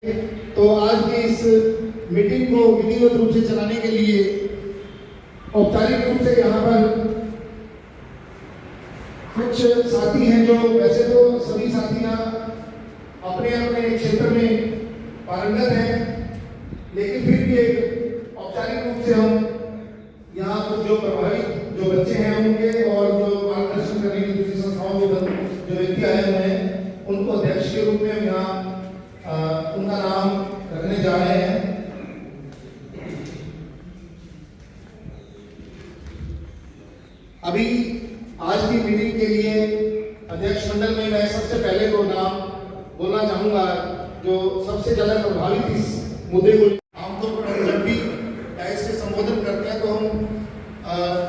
तो आज की इस मीटिंग को विधिवत रूप से चलाने के लिए औपचारिक रूप से यहाँ पर कुछ साथी हैं जो वैसे तो सभी साथियाँ अपने अपने क्षेत्र में पारंगत हैं, लेकिन फिर भी एक औपचारिक रूप से हम यहाँ पर जो प्रभावित जो बच्चे हैं उनके और जो मार्गदर्शन करने की दूसरी संस्थाओं के जो व्यक्ति आए हुए हैं उनको अध्यक्ष के रूप में हम यहाँ उनका नाम रखने जा रहे हैं। अभी आज की मीटिंग के लिए अध्यक्ष मंडल में मैं सबसे पहले दो नाम बोलना चाहूंगा जो सबसे ज्यादा प्रभावित इस मुद्दे को। आमतौर पर हम जब भी डायस से संबोधन करते हैं तो हम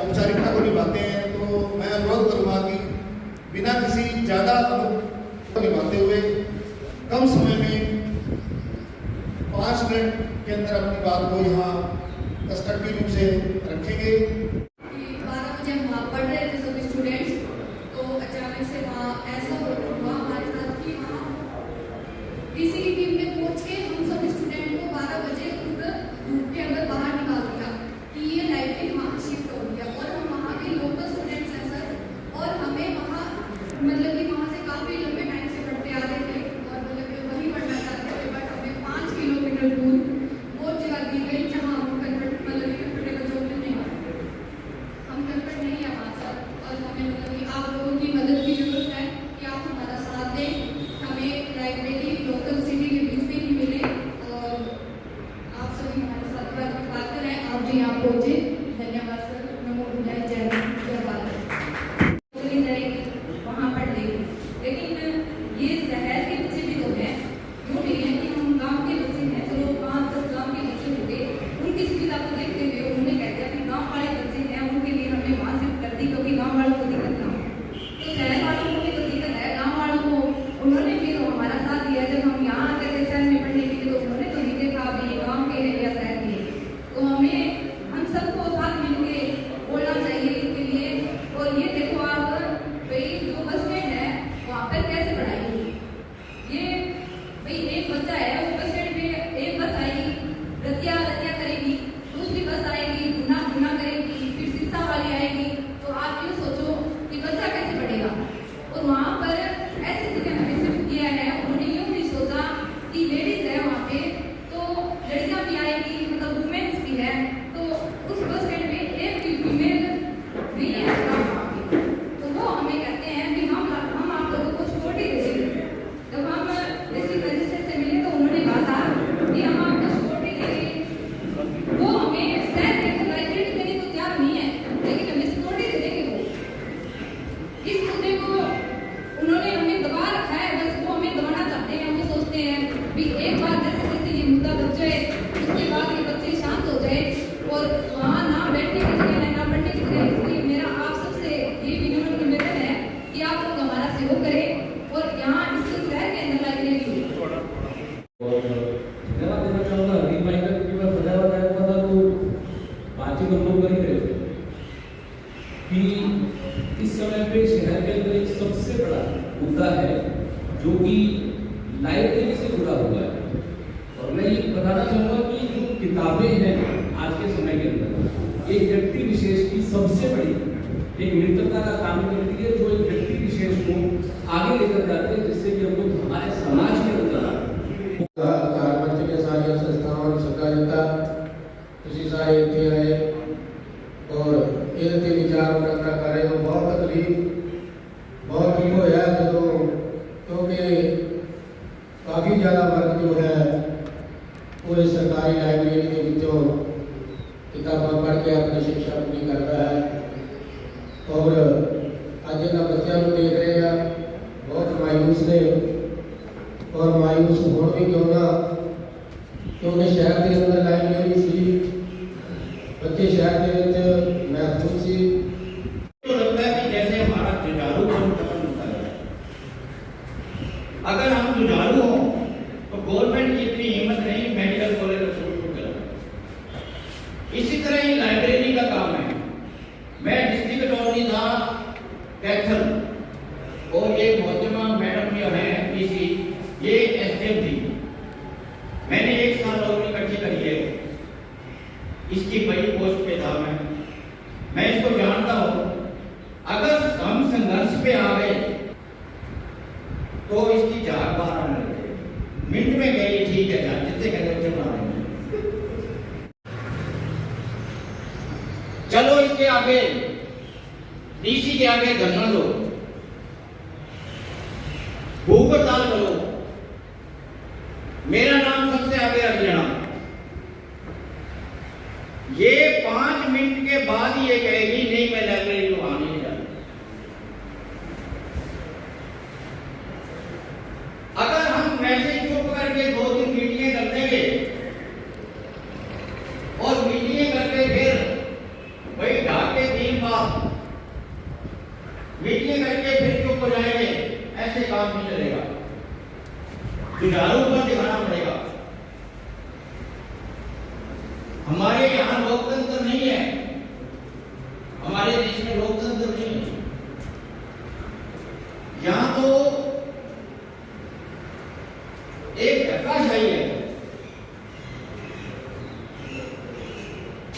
औपचारिकता को निभाते हैं, तो मैं अनुरोध करूंगा कि बिना किसी ज्यादा निभाते हुए कम समय में 5 मिनट के अंदर अपनी बात को यहाँ कंस्ट्रक्टिव रूप से रखेंगे। 12 बजे हम वहाँ पढ़ रहे थे सभी स्टूडेंट्स, तो अचानक से वहाँ ऐसा हुआ हमारे साथ कि वहाँ डीसी की टीम ने पहुँच के हम सब स्टूडेंट को 12 बजे धूप के अंदर बाहर निकाल दिया कि ये लाइब्रेरी वहाँ शिफ्ट हो गया। और हम वहाँ के लोकल स्टूडेंट्स हैं सर, और हमें वहाँ मतलब कि वहाँ से काफ़ी लंबे टाइम से पढ़ते आ रहे थे और मतलब कि वहीं पढ़ना चाहते थे, बट हमें 5 किलोमीटर दूर वो जगह दी गई जहाँ हम कंफर्टेबल जोन में नहीं हम कंफर्ट नहीं है वहाँ सर। और हमें मतलब कि आप लोगों की मदद की जरूरत है कि आप हमारा साथ दें, हमें लाइब्रेरी लोकल सिटी के बीच में ही मिले और आप सभी हमारे साथ बात करें। आप जो यहाँ पहुँचे, धन्यवाद सर। नमो बुद्धाय, जय हिंद, जय भारत। चली जाएगी वहाँ पढ़ लेंगे, लेकिन ये शहर के बच्चे भी तो हैं, वो नहीं है कि हम गाँव के बच्चे हैं। चलो 5-10 गाँव के बच्चे हो गए, उनकी सुविधा को देखते हुए उन्होंने कह दिया कि गाँव वाले बच्चे हैं उनके लिए हमने वहाँ शिफ्ट कर दी, क्योंकि गाँव वालों को दिक्कत ना हो। तो शहर वालों को भी तो दिक्कत है, गाँव वालों को उन्होंने भी तो हमारा साथ दिया। जब हम यहाँ आते थे शहर में पढ़ने के लिए तो उन्होंने तो नहीं देखा अभी ये गाँव के है या शहर के है। तो हमें हम सबको साथ मिलके बोलना चाहिए इसके लिए। और ये देखो आप भाई जो बस स्टैंड है वहाँ पर कैसे पढ़ाई होगी, ये भाई एक बच्चा है उस बस स्टैंड पे एक बस आएगी रतिया करेगी, दूसरी बस आएगी गुना करेगी, फिर शिक्षा वाली आएगी। तो आप ये सोचो कि बच्चा कैसे पढ़ेगा। और वहाँ पर ऐसी जगह हमें शिफ्ट किया है, उन्होंने यूँ नहीं सोचा कि लेडीज है वहाँ पे तो लड़कियाँ भी आएगी, मतलब वुमेन्स भी है, तो उस बस स्टैंड में एक भी फीमेल भी है वहाँ पे। तो वो हमें कहते हैं कि हम आप लोगों को सिक्योरिटी दे देंगे। जब हम डिस्ट्रिक्ट मजिस्ट्रेट से मिले तो उन्होंने कहा था कि हम आपको सिक्योरिटी देंगे। वो हमें शहर के अंदर लाइब्रेरी देने को तैयार नहीं है, लेकिन हमें सिक्योरिटी दे देंगे। वो इस मुद्दे को उन्होंने हमें दबा रखा है, बस वो हमें दबाना चाहते हैं। वो सोचते हैं कि एक बार जैसे जैसे ये मुद्दा बच जाए उसके बाद ये बच्चे शांत हो जाए और वहाँ ना बैठने की जगह है ना पढ़ने की जगह। इसलिए मेरा आप सबसे ये विनम्र निवेदन है कि आप लोग हमारा सहयोग करें और यहाँ इस शहर के अंदर लाइब्रेरी हो। धन्यवाद देना चाहूँगा रिमाइंडर की मैं फैजाबाद आया हुआ था तो बातचीत हम लोग कर ही रहे थे कि इस समय पे शहर के अंदर एक सबसे बड़ा मुद्दा है जो कि लाइब्रेरी से जुड़ा हुआ है। और मैं ये बताना चाहूँगा कि जो किताबें हैं आज के समय के अंदर एक व्यक्ति विशेष की सबसे बड़ी एक मित्रता का काम करती है, जो एक व्यक्ति विशेष को आगे लेकर जाते हैं, जिससे कि हम लोग हमारे समाज के अंदर के सारी संस्थाओं सहकारिता कृषि साहित्य है और ये विचार करना करे तो बहुत तकलीफ बहुत दुख होया जो, क्योंकि काफ़ी ज़्यादा वर्ग जो है वो इस सरकारी लाइब्रेरी के विचों किताबें पढ़ के अपनी शिक्षा पूरी करता है। और अज इन्होंने बच्चों को देख रहे हैं बहुत मायूस ने, और मायूस होने भी क्यों ना, क्योंकि शहर के अंदर लाइब्रेरी सी बच्चे शहर के महसूस सी। तो लगता है कि जैसे हमारा जुझारूपन खत्म होता है। अगर हम जुझारू हों तो गवर्नमेंट की इतनी हिम्मत नहीं मेडिकल कॉलेज शुरू करें। इसी तरह ही लाइब्रेरी का काम है। मैं डिस्ट्रिक्ट अटॉर्नी था कैथल, और ये मोहतरमा मैडम जो है पीसी, ये एसडीएम थी। इसकी बड़ी पोस्ट पे था मैं इसको जानता हूं। अगर हम संघर्ष पे आ गए तो इसकी झाग बाहर आने लगे। मिनट में गई, ठीक है यार, जितने कहते उतने बना लेंगे। चलो इसके आगे, डीसी के आगे धरना दो, भूख हड़ताल करो, मेरा नाम सबसे आगे रख लेना। ये 5 मिनट के बाद ये कहेगी नहीं मैं लाइब्रेरी वहां नहीं जा। अगर हम वैसे चुप करके 2-3 मीटिंगें कर देंगे और मीटिंगें करके फिर वही ढाक के 3 बार मीटिंगें करके फिर चुप हो जाएंगे, ऐसे काम नहीं चलेगा। जुझारू पर दिखाना पड़ेगा। हमारे यहाँ लोकतंत्र नहीं है, हमारे देश में लोकतंत्र नहीं है। यहाँ तो एक धक्काशाही है।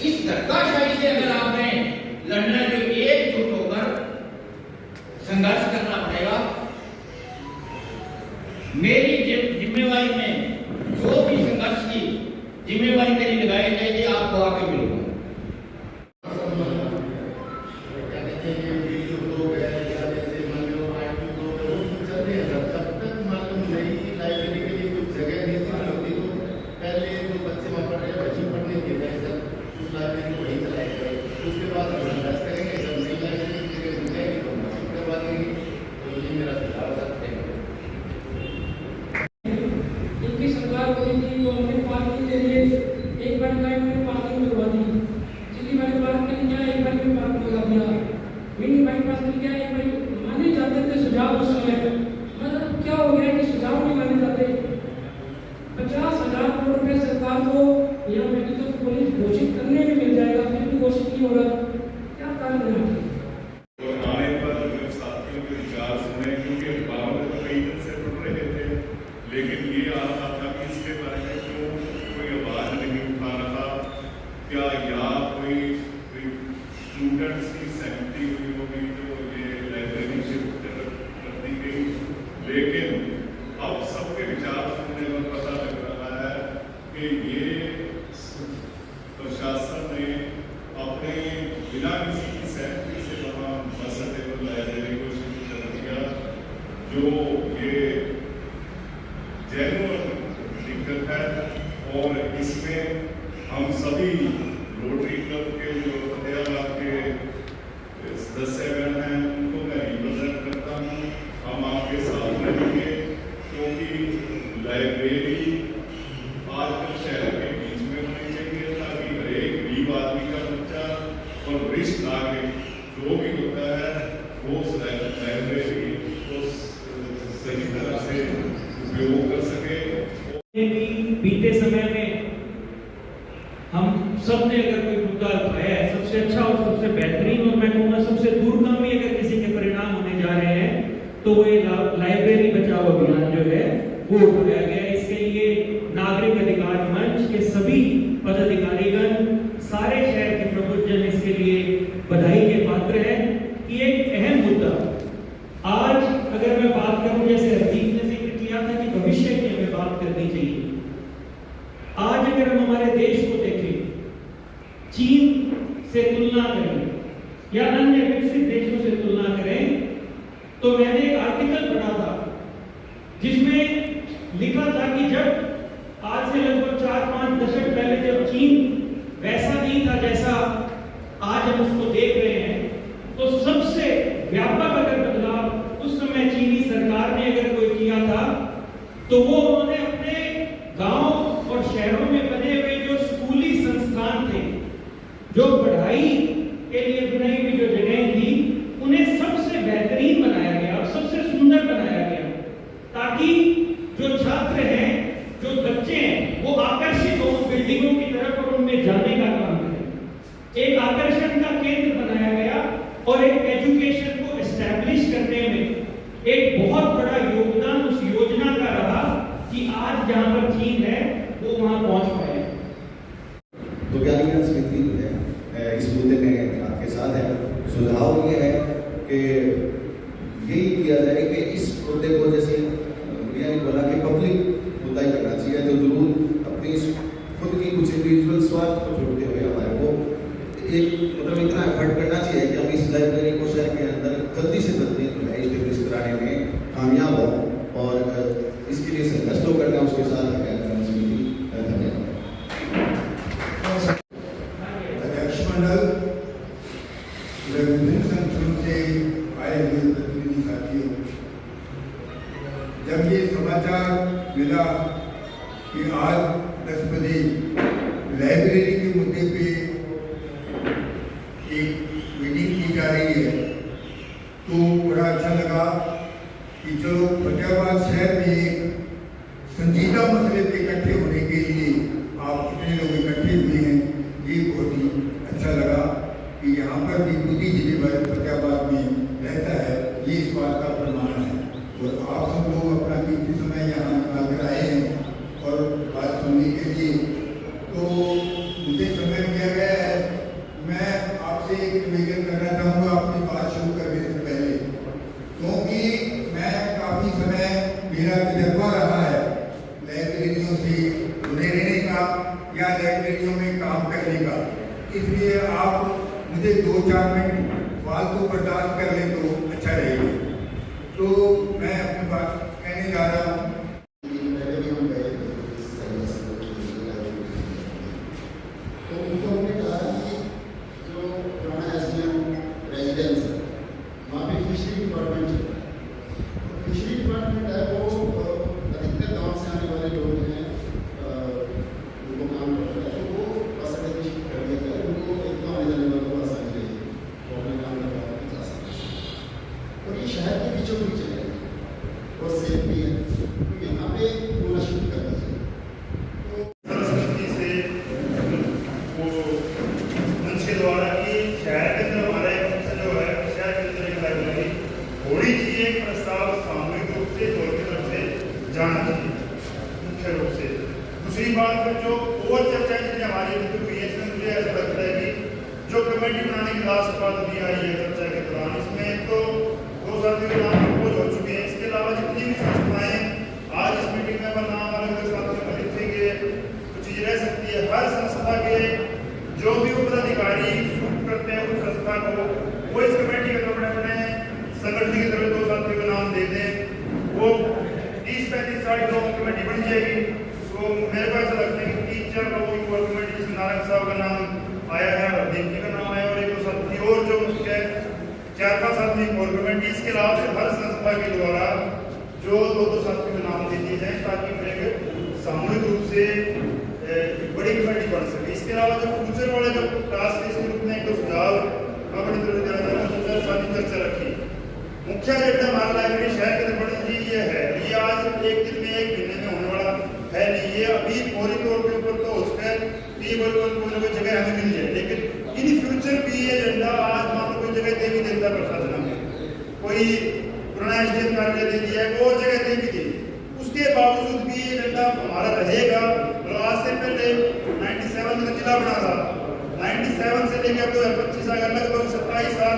इस धक्काशाही से अगर आपने लड़ना है तो एकजुट होकर संघर्ष करना पड़ेगा। मेरी जिम्मेवारी में जो भी संघर्ष की जिम्मेवारी मेरी लगाई जाएगी, आपको आके मिलूंगा। इनकी सरकार कोई थी वो हमने पार्किंग के लिए एक बार का हमने पार्किंग लगवा दी। चिल्ली वाले पार्क के लिए एक बार में पार्क लगा दिया, मिनी बाईपास मिल गया एक बार। माने जाते थे सुझाव उस समय, मतलब क्या हो गया कि सुझाव नहीं माने जाते। 50,000 करोड़ रुपए सरकार को यहाँ मेडिकल कॉलेज घोषित करने में मिल जाएगा, फिर भी घोषित नहीं हो रहा। क्या कारण है? आने पर साथियों के विचार सुने, क्योंकि गाँव में कई दिन से रुक रहे थे, लेकिन ये आ रहा था कि इसके बारे में क्यों कोई आवाज नहीं उठा रहा। क्या यहाँ कोई स्टूडेंट्स की सहमति हुई होगी जो ये लाइब्रेरी शिफ्ट कर दी गई, लेकिन अब सबके विचार सुनने पर पता लग रहा है कि ये प्रशासन ने अपने बिना किसी की सहमति से वहाँ मसटेबल लाइब्रेरी को शिफ्ट कर दिया, जो ये जेन्युइन दिक्कत है। और इसमें हम सभी रोटरी क्लब के जो फतेहाबाद के सदस्यगण हैं उनको मैं रिप्रेजेंट करता हूँ। हम आपके साथ रहेंगे, क्योंकि लाइब्रेरी आजकल शहर के बीच में होनी चाहिए ताकि हर एक गरीब आदमी का बच्चा और वरिष्ठ नागरिक जो भी होता है वो उस लाइब्रेरी को सही तरह से उपयोग कर सके। बीते समय में हम सब ने अगर कोई मुद्दा उठाया है, सबसे अच्छा और सबसे बेहतरीन और मैं कहूँगा सबसे दूरगामी अगर किसी के परिणाम होने जा रहे हैं तो वो ये लाइब्रेरी बचाओ अभियान जो है वो उठाया गया है। इसके लिए नागरिक अधिकार मंच के सभी पदाधिकारीगण, सारे शहर के प्रबुद्धजन इसके लिए बधाई के पात्र हैं कि एक अहम मुद्दा आज अगर मैं बात करूं, जैसे हरदीप ने जिक्र किया था कि भविष्य की हमें बात करनी चाहिए। आज अगर हम हमारे देश को देखें, चीन से तुलना करें या अन्य विकसित देशों से तुलना करें, तो मैंने एक आर्टिकल पढ़ा था जिसमें लिखा था कि जब आज से लगभग 4-5 दशक पहले जब चीन वैसा नहीं था जैसा आज हम उसको देख रहे हैं, तो सबसे व्यापक अगर बदलाव उस समय चीनी सरकार ने अगर कोई किया था तो वो उन्होंने अपने गांव और शहरों में बने हुए जो स्कूली संस्थान थे, जो पढ़ाई के लिए बनाई हुई जो जगह थी, उन्हें सबसे बेहतरीन बनाया गया और सबसे सुंदर बनाया गया, ताकि जो छात्र हैं, जो बच्चे हैं, वो आकर्षित हो बिल्डिंगों की तरफ और उनमें जाने का काम करें। एक आकर्षण का केंद्र बनाया गया और एक एजुकेशन को एस्टैब्लिश करने में एक बहुत बड़ा योगदान उस योजना का रहा कि आज जहां पर चीन है वो वहां पहुंच पाए। तो क्या सब को छोड़ते हुए हमारे को एक मतलब इतना एफर्ट करना चाहिए कि हम इस लाइब्रेरी को शहर के अंदर जल्दी से जल्दी जो है इस्टेब्लिश कराने में कामयाब हो और इसके लिए संघर्ष तो करना उसके साथ धन्यवाद। अध्यक्ष मंडल, विभिन्न संगठनों से आए हुए प्रतिनिधि साथियों, जब ये समाचार मिला कि आज 10 बजे लाइब्रेरी के मुद्दे पे एक मीटिंग की जा रही है, तो बड़ा अच्छा लगा कि चलो फतेहाबाद शहर में एक संजीदा मसले पे इकट्ठे होने के लिए आप कितने लोग इकट्ठे हुए हैं, ये बहुत ही अच्छा लगा कि यहाँ पर भी बुद्धिजीवी वर्ग फतेहाबाद में रहता है, ये इस बात का प्रमाण है। और आप सब लोग अपना कीमती समय यहाँ आकर आए हैं और बात सुनने के लिए, तो मुझे समय दिया गया है। मैं आपसे एक निवेदन करना चाहूँगा अपनी बात शुरू करने से पहले, क्योंकि मैं काफ़ी समय मेरा तजर्बा रहा है लाइब्रेरियों से जुड़े रहने का या लाइब्रेरियों में काम करने का, इसलिए आप मुझे 2-4 मिनट फालतू बर्दाश्त कर लें तो अच्छा रहेगा। तो मैं अपनी बात कहने जा रहा हूँ। पहले भी हम गए थे तो उनको हमने कहा कि जो पुराना एसडीएम रेजिडेंस है वहाँ पे फिशरी डिपार्टमेंट चल रहा है। फिशरी डिपार्टमेंट है वो अधिकतर गाँव से आने वाले लोग हैं, उनको काम करता है, तो वो बस अगर शिफ्ट कर दिया जाए उनको इतना आने जाने वालों को आसानी रहेगी, वो अपने काम करवा जा सकते हैं। और ये शहर के बीचों बीच है और सेफ भी है, तो यहाँ पे पूरा शिफ्ट कर दीजिए। के द्वारा कि शहर के अंदर हमारा एक जो है शहर के अंदर एक लाइब्रेरी होनी चाहिए, एक प्रस्ताव सामूहिक रूप से जोर की तरफ से जाना चाहिए मुख्य रूप से। दूसरी बात फिर जो और चर्चा जितनी हमारी हुई है, इसमें मुझे ऐसा लगता है कि जो कमेटी बनाने की लास्ट बात भी आई है चर्चा के दौरान, इसमें तो 2 साथियों के नाम प्रपोज हो चुके हैं। इसके अलावा जितनी भी संस्थाएं आज इस मीटिंग में अपना नाम अलग अलग साथियों में लिखेंगे तो चीज रह सकती है। हर संस्था के जो भी पदाधिकारी सूट करते हैं उस संस्था को वो इस कमेटी के तौर पर अपने संगठन की तरफ 2 साथियों का नाम दे दें, वो 30-35-40 लोगों की कमेटी बन जाएगी। तो मेरे को ऐसा लगता है कि 3-4 लोगों की और कमेटी, जिसमें नारायण साहब का नाम आया है, हरदीप जी का नाम आया और 1-2 साथी और जो मुख्य 4-5 आदमी और कमेटी। इसके अलावा हर संस्था के द्वारा जो 2-2 साथियों के नाम दे दिए जाए ताकि फिर सामूहिक रूप से बड़ी कमेटी बन सके। इसके अलावा जो फ्यूचर वाले जो टास्क है, इसके रूप में एक सुझाव अपनी तरफ चर्चा रखी। मुख्य एजेंडा हमारा लाइब्रेरी शहर के अंदर बड़ी चीज ये है, ये आज एक दिन में 1 महीने में होने वाला है नहीं। ये अभी फौरी तौर के ऊपर तो उसका कोई जगह हमें मिल जाए, लेकिन इन फ्यूचर भी ये एजेंडा आज मान लो कोई जगह दे भी देता प्रशासन में, कोई पुराना एसडीएम कार्यालय दे दिया है, वो जगह दे भी दी, उसके बावजूद भी ये एजेंडा हमारा रहेगा। और आज से पहले 97 में जिला बना था, 97 से लेकर 2025 अगर लगभग 27 साल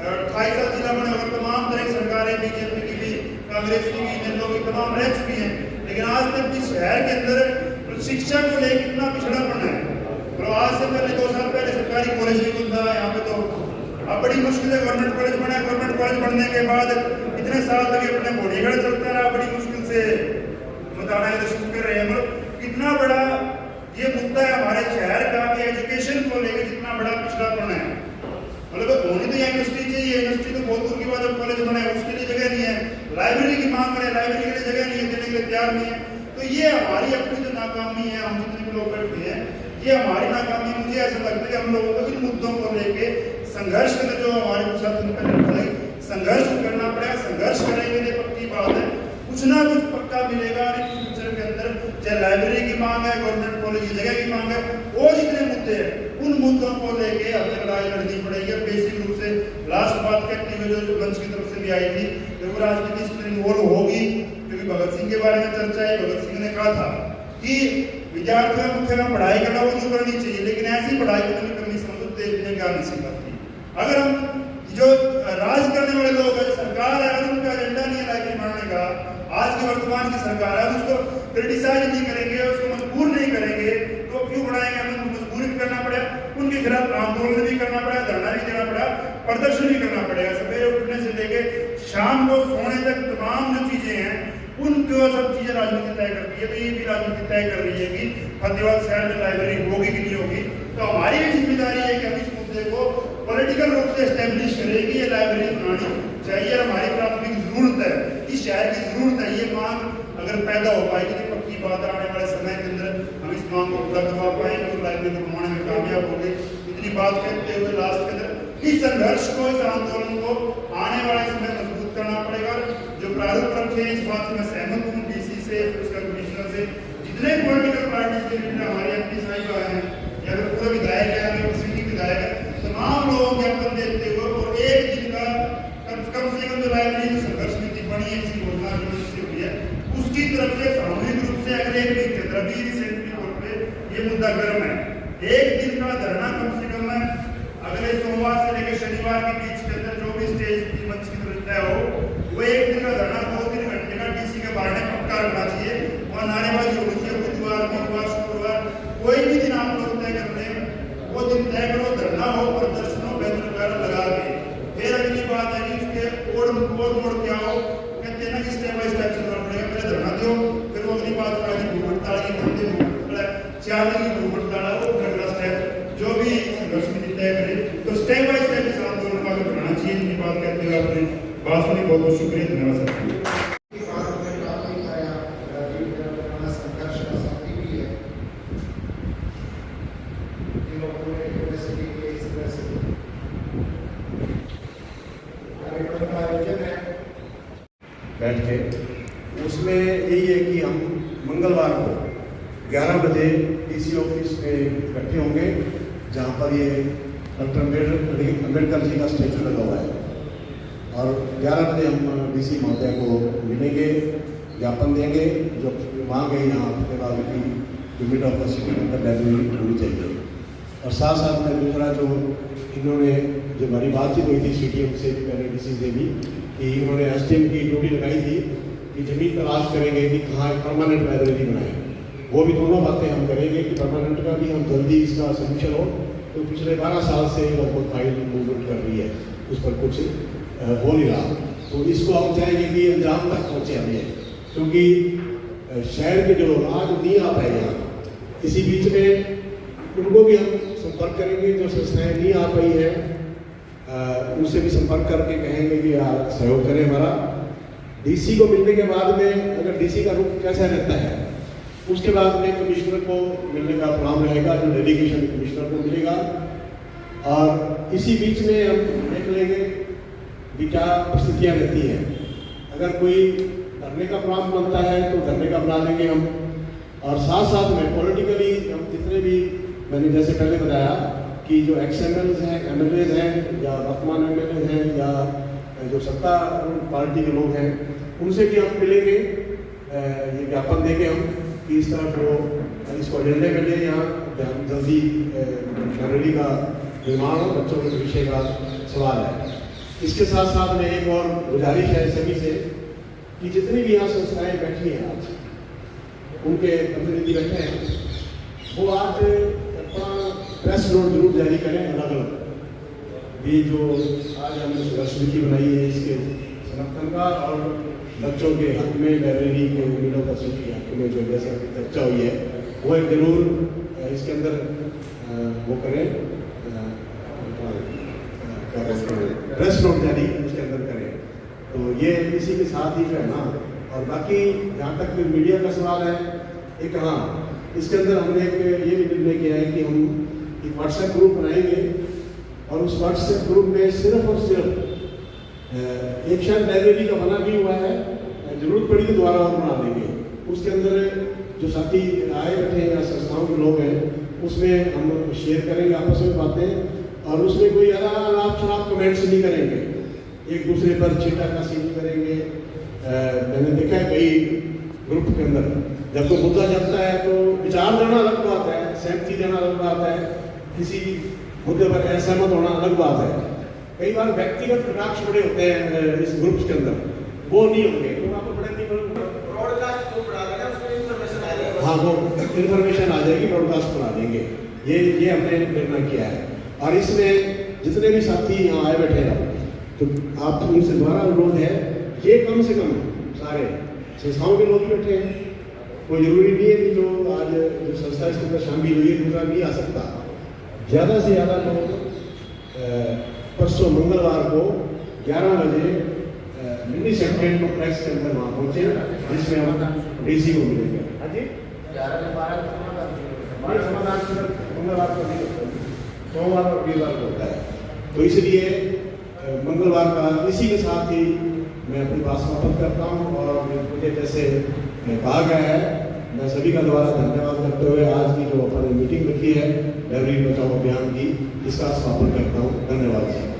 28 साल जिला बने और तमाम तरह की सरकारें बीजेपी की भी, कांग्रेस की भी, इन लोगों की तमाम रह चुकी हैं, लेकिन आज तक भी शहर के अंदर शिक्षा को लेकर कितना पिछड़ा पड़ना है। और आज से पहले 2 साल पहले सरकारी कॉलेज नहीं खुलता यहाँ पे, तो अब बड़ी मुश्किल है गवर्नमेंट कॉलेज बना है। गवर्नमेंट कॉलेज बनने के बाद इतने साल तक अपने घोड़ीगढ़ चलता रहा, बड़ी मुश्किल से बताना है तो कर रहे हैं। मतलब कितना बड़ा ये मुद्दा है हमारे शहर का कि एजुकेशन को लेकर कितना बड़ा पिछड़ापन है। मतलब होनी तो यहाँ यूनिवर्सिटी चाहिए, यूनिवर्सिटी तो बहुत दूर की बात है, कॉलेज बना है उसके लिए जगह नहीं है, लाइब्रेरी की मांग करें लाइब्रेरी के लिए जगह नहीं है, देने के लिए तैयार नहीं है। तो ये हमारी अपनी जो नाकामी है, हम जितने भी लोग बैठे हैं, ये हमारी नाकामी। मुझे ऐसा लगता है कि हम लोगों को इन मुद्दों को लेके संघर्ष करना, जो हमारे साथ संघर्ष करना पड़ेगा। संघर्ष करेंगे तो पक्की बात है कुछ ना कुछ पक्का मिलेगा। फ्यूचर के अंदर चाहे लाइब्रेरी की मांग है, गवर्नमेंट कॉलेज की जगह की मांग है, और जितने मुद्दे हैं उन मुद्दों को लेके हमें लड़ाई लड़नी पड़ेगी। बेसिक रूप से लास्ट बात कहते हुए जो मंच की तरफ से भी आई थी, देखो राजनीति इसमें इन्वॉल्व होगी, क्योंकि भगत सिंह के बारे में चर्चा है। भगत सिंह ने कहा था कि विद्यार्थियों को मुख्य पढ़ाई करना वो नहीं करनी चाहिए, लेकिन ऐसी पढ़ाई को नहीं करनी समझो देश में क्या नहीं सिखाती। अगर हम जो राज करने वाले लोग हैं, सरकार है, अगर उनका एजेंडा नहीं है लाइब्रेरी बनाने का, आज की वर्तमान की सरकार है, उसको क्रिटिसाइज नहीं करेंगे, उसको मजबूर नहीं करेंगे, तो क्यों बढ़ाएंगे? हमें मजबूरी खिलाफ आंदोलन भी करना पड़ा, धरना भी देना पड़ा, प्रदर्शन भी करना पड़ेगा। सवेरे उठने से लेके शाम को सोने तक तमाम जो चीजें हैं उनको सब चीजें राजनीति तय करती है। तो ये भी राजनीति तय कर रही है कि फतेहाबाद शहर में लाइब्रेरी होगी कि नहीं होगी। तो हमारी भी जिम्मेदारी है कि हम इस मुद्दे को पॉलिटिकल रूप से एस्टेब्लिश करें कि ये लाइब्रेरी बनानी चाहिए। हमारी प्राथमिक जरूरत है, इस शहर की जरूरत है। ये मांग अगर पैदा हो पाएगी तो पक्की बात है आने वाले समय के अंदर हम इस मांग को पूरा करवा पाएंगे और लाइब्रेरी को बनाने में कामयाब होंगे। इतनी बात कहते हुए लास्ट के अंदर इस संघर्ष को, इस आंदोलन को आने वाले समय मजबूत करना पड़ेगा। जो प्रारूप रखे इस बात से मैं सहमत हूँ, डीसी से, उसका कमिश्नर से, जितने पॉलिटिकल पार्टी के लीडर हमारे एमपी साहिब आए हैं या फिर पूरा विधायक है, हमें सिटी विधायक है, तमाम लोगों के ज्ञापन देते हुए और एक दिन का कम से कम जो लाइब्रेरी में संघर्ष नीति बनी है इसी योजना से हुई है, उसकी तरफ से सामूहिक रूप से अगले एक वीक के अंदर अभी रिसेंटली तौर पर ये मुद्दा गर्म है। एक दिन का धरना कम से कम है अगले सोमवार से लेकर शनिवार के बीच के अंदर जो भी स्टेज की मंच की तरफ तय हो, वो एक दिन का धरना 2-3 घंटे का डीसी के बारे में पक्का रखना चाहिए। वहाँ नारेबाजी होनी चाहिए। बुधवार, मंगलवार, शुक्रवार कोई भी दिन आप लोग तय कर लें, वो दिन तय करो, धरना हो, प्रदर्शन हो, बैनर वगैरह लगा के। फिर अगली बात है कि उसके और मोड़ क्या हो, कहते हैं ना कि स्टेप बाय स्टेप चलना पड़ेगा। पहले धरना दो, फिर वो अगली बात का भूख हड़ताल की घंटे भूख 4 दिन की भूख हड़ताल हो, अगला स्टेप जो भी संघर्ष में तय करे। तो स्टेप बाय स्टेप इस आंदोलन को आगे बढ़ाना चाहिए। इतनी बात कहते हुए आपने बात सुनी, बहुत बहुत शुक्रिया, धन्यवाद सर। बैठ के उसमें यही है कि हम मंगलवार को 11 बजे डीसी ऑफिस में इकट्ठे होंगे, जहाँ पर ये डॉक्टर अम्बेडकर जी का स्टैचू लगा हुआ है, और 11 बजे हम डीसी महोदय को मिलेंगे, ज्ञापन देंगे। जो मांग है यहाँ फतेहाबाद की लिमिट ऑफ द सिटी के अंदर लाइब्रेरी होनी चाहिए। और साथ साथ में दूसरा जो इन्होंने जो हमारी बातचीत हुई थी सीटीएम से पहले डीसी से भी, कि उन्होंने एसडीएम की ड्यूटी लगाई थी कि जमीन तलाश करेंगे कि कहाँ परमानेंट लाइब्रेरी बनाए। वो भी दोनों बातें हम करेंगे कि परमानेंट का भी हम जल्दी इसका सॉल्यूशन हो। तो पिछले 12 साल से लगभग फाइल मूवमेंट कर रही है, उस पर कुछ हो नहीं रहा। तो इसको हम चाहेंगे कि अंजाम तक पहुँचे हमें, क्योंकि शहर के जो लोग आज नहीं आ पाए यहाँ, इसी बीच में उनको भी हम संपर्क करेंगे। जो संस्थाएँ नहीं आ पाई हैं उनसे भी संपर्क करके कहेंगे कि सहयोग करें हमारा। डीसी को मिलने के बाद में अगर डीसी का रुख कैसा रहता है, उसके बाद में कमिश्नर को मिलने का प्लान रहेगा, जो डेलीगेशन कमिश्नर को मिलेगा। और इसी बीच में हम देख लेंगे कि क्या परिस्थितियाँ रहती हैं। अगर कोई धरने का प्लान बनता है तो धरने का बना लेंगे हम। और साथ साथ में पॉलिटिकली हम जितने भी, मैंने जैसे पहले बताया कि जो एक्स-एमएल्स हैं, एमएलएज हैं, या वर्तमान एमएलए हैं, या जो सत्ता पार्टी के लोग हैं, उनसे भी हम मिलेंगे। ये ज्ञापन देंगे हम कि इस तरह जो इसको एजेंडे में ले, यहाँ जल्दी लाइब्रेरी का निर्माण हो, बच्चों के विषय का सवाल है। इसके साथ साथ में एक और गुजारिश है सभी से कि जितनी भी यहाँ संस्थाएँ बैठी हैं आज, उनके प्रतिनिधि बैठे हैं, वो आज अपना प्रेस नोट जरूर जारी करें अलग अलग। ये जो आज हमने संघर्ष समिति बनाई है इसके समर्थन का, और बच्चों के हक में लाइब्रेरी के मिलों का के हक में जो जैसे चर्चा हुई है, वो एक जरूर इसके अंदर वो करें, प्रेस नोट जारी उसके अंदर करें। तो ये इसी के साथ ही जो है ना। और बाकी जहाँ तक मीडिया का सवाल है, एक हाँ, इसके अंदर हमने एक ये भी निर्णय किया है कि हम एक व्हाट्सएप ग्रुप बनाएंगे, और उस व्हाट्सएप ग्रुप में सिर्फ और सिर्फ एक शायद लाइब्रेरी का बना भी हुआ है, जरूरत पड़ी तो दोबारा और बना देंगे। उसके अंदर जो साथी आए बैठे हैं या संस्थाओं के लोग हैं, उसमें हम शेयर करेंगे आपस में बातें, और उसमें कोई अलाप शराब कमेंट्स नहीं करेंगे, एक दूसरे पर छींटाकशी नहीं करेंगे। मैंने देखा है कई ग्रुप के अंदर जब कोई मुद्दा जमता है तो विचार देना अलग बात है, सहमति देना अलग बात है, किसी मुद्दे पर असहमत होना अलग बात है। कई बार व्यक्तिगत कटाक्ष बड़े होते हैं इस ग्रुप्स के अंदर, वो नहीं होंगे। तो वहाँ पर बड़े हाँ, वो इन्फॉर्मेशन आ जाएगी, ब्रॉडकास्ट बना देंगे। ये हमने निर्णय किया है। और इसमें जितने भी साथी यहाँ आए बैठे हैं तो आप उनसे दोबारा अनुरोध है, ये कम से कम सारे संस्थाओं के लोग बैठे हैं, कोई जरूरी नहीं है कि जो आज जो संस्था इसके अंदर शामिल हुई है दूसरा नहीं आ सकता। ज़्यादा से ज़्यादा लोग परसों मंगलवार को 11 बजे मिनी सेक्रेटरी कॉम्प्लेक्स के अंदर वहाँ पहुँचे, जिसमें हम डीसी को मिलेंगे। हाँ जी, 11 से 12 समाधान मंगलवार को नहीं होता, सोमवार और वीरवार को होता है। तो इसलिए मंगलवार का इसी के साथ ही मैं अपनी बात समाप्त करता हूँ और मुझे जैसे कहा गया है, मैं सभी का दोबारा धन्यवाद करते हुए आज की जो अपन ने मीटिंग रखी है लाइब्रेरी बचाओ अभियान की, इसका समापन करता हूँ। धन्यवाद।